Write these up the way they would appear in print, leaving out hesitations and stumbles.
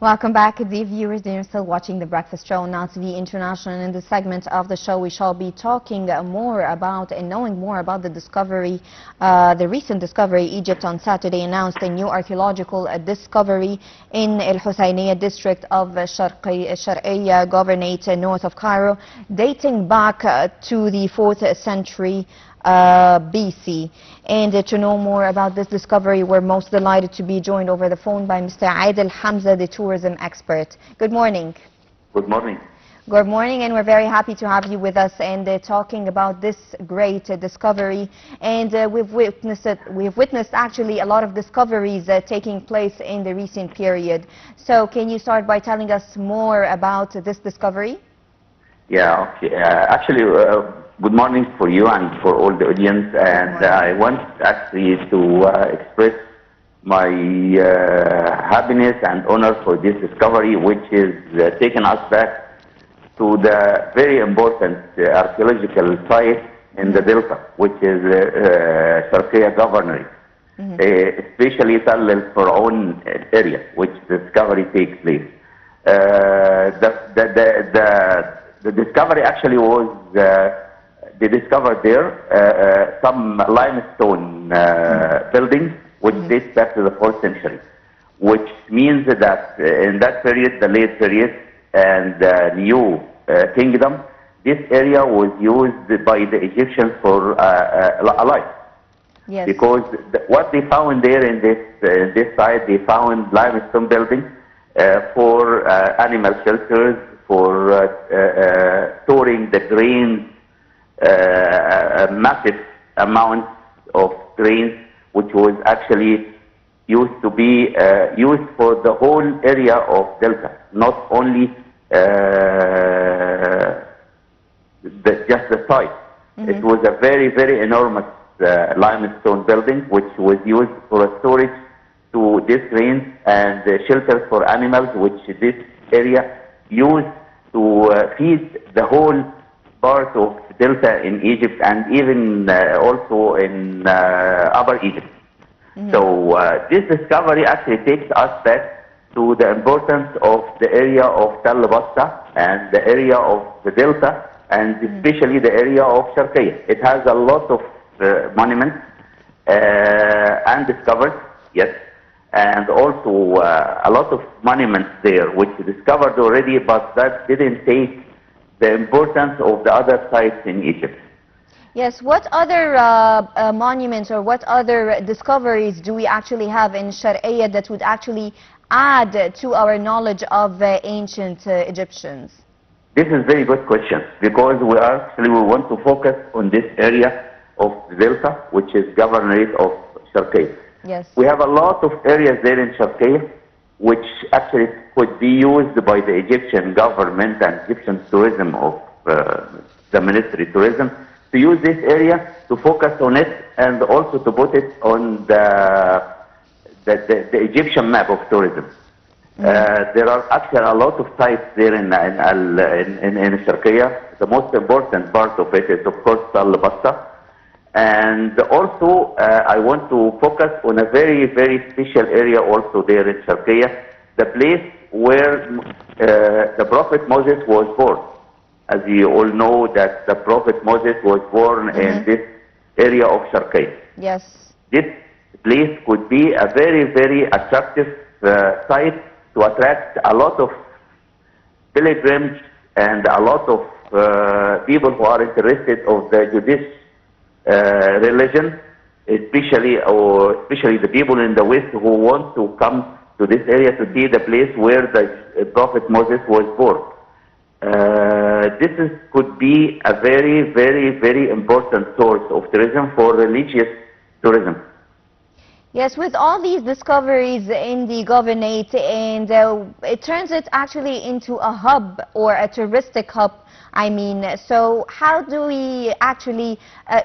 Welcome back, dear viewers. You're still watching The Breakfast Show on Now TV International. In this segment of the show, we shall be talking more about and knowing more about the discovery, the recent discovery. Egypt on Saturday announced a new archaeological discovery in El Husseiniya district of Sharqiya Governorate north of Cairo, dating back to the 4th century BC. And to know more about this discovery, we're most delighted to be joined over the phone by Mr. Adel, Hamza, the tourism expert. Good morning. Good morning. Good morning, and we're very happy to have you with us and talking about this great discovery. And we've witnessed actually a lot of discoveries taking place in the recent period. So can you start by telling us more about this discovery? Yeah, okay. Actually, good morning for you and for all the audience. And I want actually to express my happiness and honor for this discovery, which is taking us back to the very important archaeological site in the Delta, which is Sharqiya Governorate, especially Tal al-Faraoun area, which discovery takes place. The discovery actually was, they discovered there some limestone buildings which dates back to the 4th century, which means that in that period, the late period and the new kingdom, this area was used by the Egyptians for a life. Yes. Because what they found there in this site, they found limestone buildings for animal shelters, for storing the grains, massive amounts of grains, which was actually used to be used for the whole area of Delta, not only just the site. It was a very, very enormous limestone building, which was used for storage to these grains and shelters for animals, which this area used to feed the whole part of Delta in Egypt and even also in Upper Egypt. So this discovery actually takes us back to the importance of the area of Tal al-Basta and the area of the Delta, and especially the area of Sharqiya. It has a lot of monuments undiscovered, yes, and also a lot of monuments there which discovered already, but that didn't take the importance of the other sites in Egypt. Yes, what other monuments or what other discoveries do we actually have in Sharqiya that would actually add to our knowledge of ancient Egyptians? This is a very good question, because we want to focus on this area of Delta, which is Governorate of Sharqiya. Yes. We have a lot of areas there in Sharqiya which actually could be used by the Egyptian government and Egyptian tourism of the Ministry of Tourism to use this area to focus on it and also to put it on the Egyptian map of tourism. There are actually a lot of sites there in Sharqiya. The most important part of it is, of course, Tal al-Basta. And also, I want to focus on a very, very special area also there in Sharqiya, the place where the Prophet Moses was born. As you all know, that the Prophet Moses was born in this area of Sharqiya. Yes. This place could be a very, very attractive site to attract a lot of pilgrims and a lot of people who are interested of the Jewish religion, especially the people in the West who want to come to this area to see the place where the Prophet Moses was born. This could be a very, very, very important source of tourism for religious tourism. Yes, with all these discoveries in the governorate, and it turns it actually into a hub or a touristic hub, I mean. So how do we actually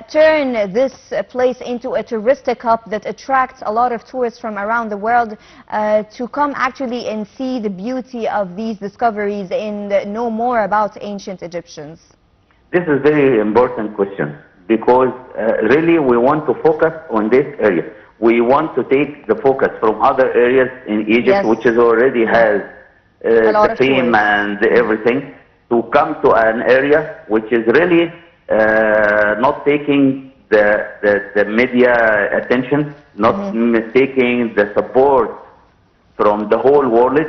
turn this place into a touristic hub that attracts a lot of tourists from around the world to come actually and see the beauty of these discoveries and know more about ancient Egyptians? This is a very important question, because really we want to focus on this area. We want to take the focus from other areas in Egypt, Yes. which is already has lot the of fame tourists. and everything, to come to an area which is really not taking the media attention, not taking the support from the whole world.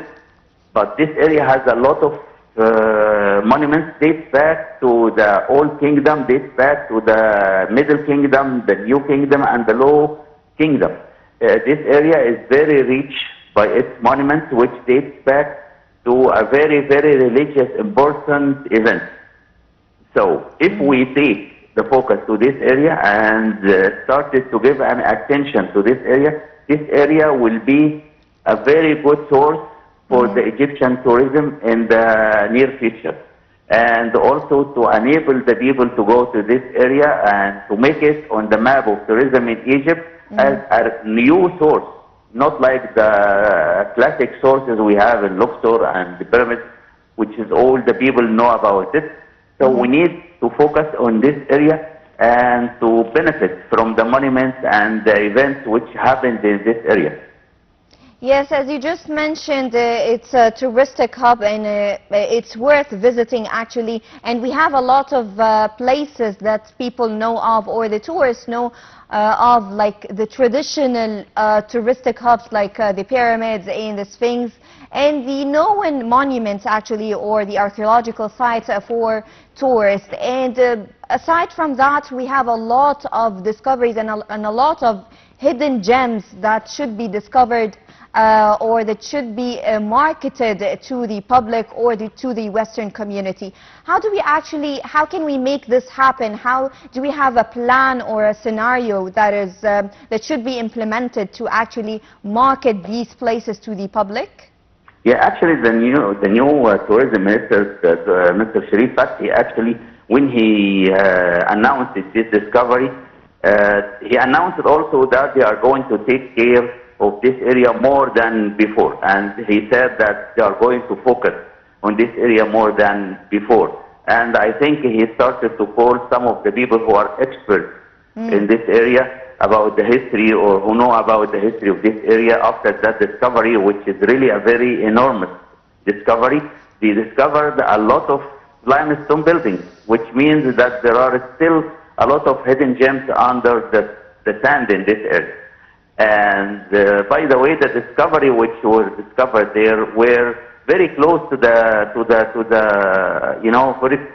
But this area has a lot of monuments, dates back to the Old Kingdom, dates back to the Middle Kingdom, the New Kingdom, and the Low Kingdom. This area is very rich by its monuments, which dates back to a very, very religious, important event. So if we take the focus to this area and started to give an attention to this area will be a very good source for the Egyptian tourism in the near future. And also to enable the people to go to this area and to make it on the map of tourism in Egypt as a new source, not like the classic sources we have in Luxor and the pyramids, which is all the people know about it. So we need to focus on this area and to benefit from the monuments and the events which happened in this area. Yes, as you just mentioned, it's a touristic hub and it's worth visiting actually. And we have a lot of places that people know of, or the tourists know of, like the traditional touristic hubs like the pyramids and the Sphinx and the known monuments actually, or the archaeological sites for tourists. And aside from that, we have a lot of discoveries and a lot of hidden gems that should be discovered or that should be marketed to the public or to the Western community. How can we make this happen? How do we have a plan or a scenario that should be implemented to actually market these places to the public? Yeah, actually the new tourism minister, Mr. Sharif Fathy, actually when he announced this discovery, he announced also that they are going to take care of this area more than before, and he said that they are going to focus on this area more than before. And I think he started to call some of the people who are experts in this area about the history, or who know about the history of this area after that discovery, which is really a very enormous discovery. They discovered a lot of limestone buildings, which means that there are still a lot of hidden gems under the sand in this area. And by the way, the discovery which was discovered there were very close to the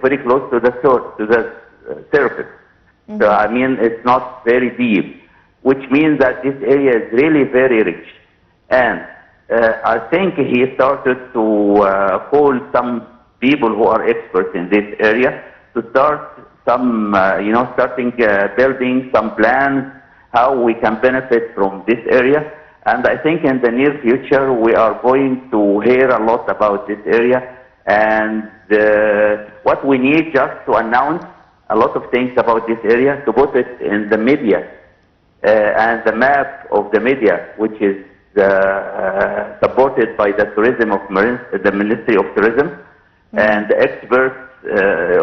very close to the surface. So I mean, it's not very deep, which means that this area is really very rich. And I think he started to call some people who are experts in this area to start some, starting building some plans how we can benefit from this area. And I think in the near future we are going to hear a lot about this area, and what we need just to announce a lot of things about this area, to put it in the media and the map of the media, which is supported by the the Ministry of Tourism and the experts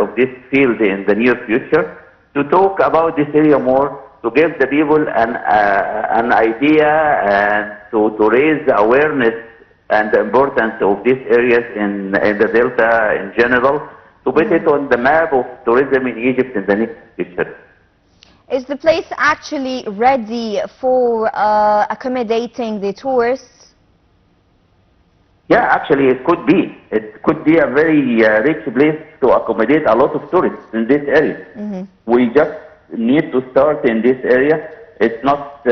of this field in the near future, to talk about this area more, to give the people an idea and to raise the awareness and the importance of these areas in the Delta in general, to put it on the map of tourism in Egypt in the next future. Is the place actually ready for accommodating the tourists? Yeah, actually it could be. It could be a very rich place to accommodate a lot of tourists in this area. We just need to start in this area. It's not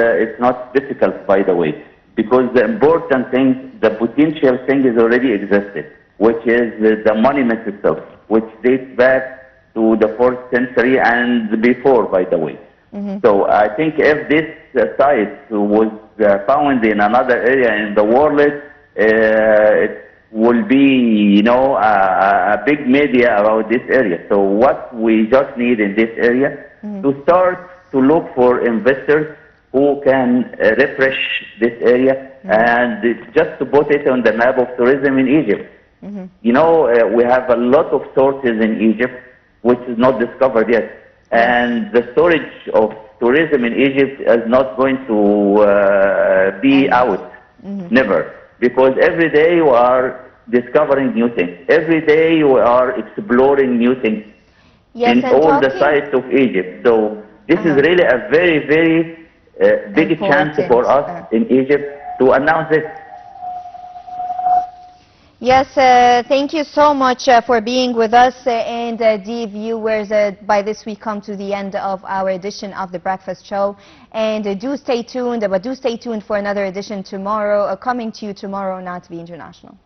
difficult, by the way, because the important thing, the potential thing is already existed, which is the monument itself, which dates back to the 4th century and before, by the way. So I think if this site was found in another area in the world, it will be, a big media about this area. So what we just need in this area to start to look for investors who can refresh this area and just to put it on the map of tourism in Egypt. We have a lot of sources in Egypt which is not discovered yet. And the storage of tourism in Egypt is not going to be out, never. Because every day we are discovering new things. Every day we are exploring new things Yes, in and all the talking sites of Egypt. So this is really a very, very big chance for important. us in Egypt to announce it. Yes, thank you so much for being with us. And dear viewers, by this we come to the end of our edition of The Breakfast Show. And do stay tuned, but do stay tuned for another edition tomorrow, coming to you tomorrow on TV International.